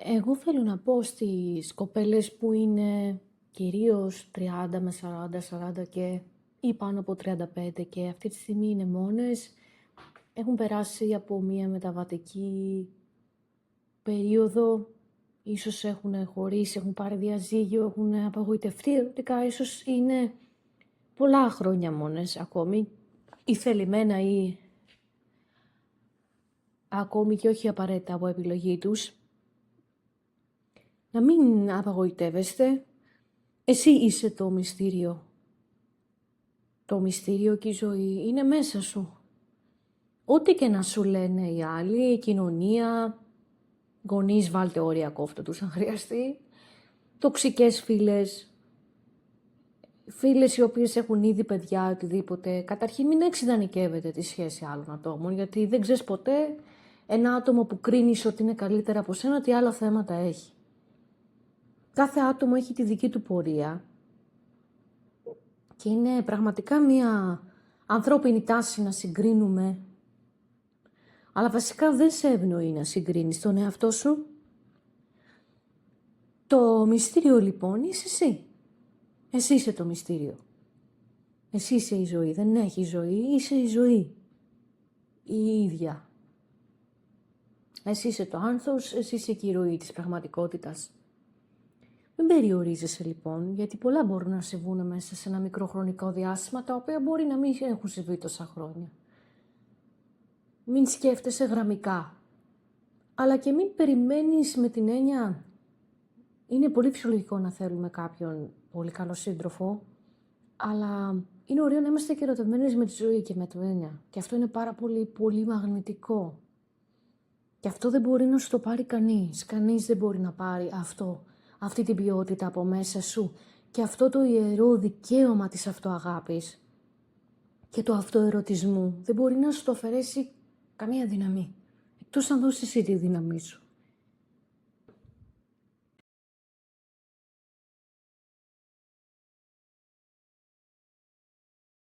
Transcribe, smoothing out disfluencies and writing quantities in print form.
Εγώ θέλω να πω στις κοπέλες που είναι κυρίως 30 με 40 και ή πάνω από 35 και αυτή τη στιγμή είναι μόνες, έχουν περάσει από μια μεταβατική περίοδο, ίσως έχουν χωρίσει, έχουν πάρει διαζύγιο, έχουν απαγοητευτεί ερωτικά, ίσως είναι πολλά χρόνια μόνες ακόμη, ή θελημένα ή ακόμη και όχι απαραίτητα από επιλογή τους. Να μην απαγοητεύεστε. Εσύ είσαι το μυστήριο. Το μυστήριο και η ζωή είναι μέσα σου. Ό,τι και να σου λένε οι άλλοι, η κοινωνία, γονείς βάλτε όρια κόφτα τους αν χρειαστεί, τοξικές φίλες, φίλες οι οποίες έχουν ήδη παιδιά, οτιδήποτε. Καταρχήν μην εξειδανικεύετε τη σχέση άλλων ατόμων, γιατί δεν ξέρεις ποτέ ένα άτομο που κρίνεις ότι είναι καλύτερα από σένα, τι άλλα θέματα έχει. Κάθε άτομο έχει τη δική του πορεία και είναι πραγματικά μια ανθρώπινη τάση να συγκρίνουμε. Αλλά βασικά δεν σε ευνοεί να συγκρίνεις τον εαυτό σου. Το μυστήριο λοιπόν είσαι εσύ. Εσύ είσαι το μυστήριο. Εσύ είσαι η ζωή. Δεν έχει ζωή, είσαι η ζωή. Η ίδια. Εσύ είσαι το άνθος, εσύ είσαι και η ροή της πραγματικότητας. Μην περιορίζεσαι λοιπόν, γιατί πολλά μπορούν να συμβούν μέσα σε ένα μικρό χρονικό διάστημα, τα οποία μπορεί να μην έχουν συμβεί τόσα χρόνια. Μην σκέφτεσαι γραμμικά, αλλά και μην περιμένεις με την έννοια. Είναι πολύ φυσιολογικό να θέλουμε κάποιον πολύ καλό σύντροφο, αλλά είναι ωραίο να είμαστε και ερωτευμένοι με τη ζωή και με το έννοια. Και αυτό είναι πάρα πολύ μαγνητικό. Και αυτό δεν μπορεί να σου το πάρει κανείς. Κανείς δεν μπορεί να πάρει αυτή την ποιότητα από μέσα σου και αυτό το ιερό δικαίωμα της αυτοαγάπης και του αυτοερωτισμού δεν μπορεί να σου το αφαιρέσει καμία δύναμη. Εκτός αν δώσεις εσύ τη δύναμή σου.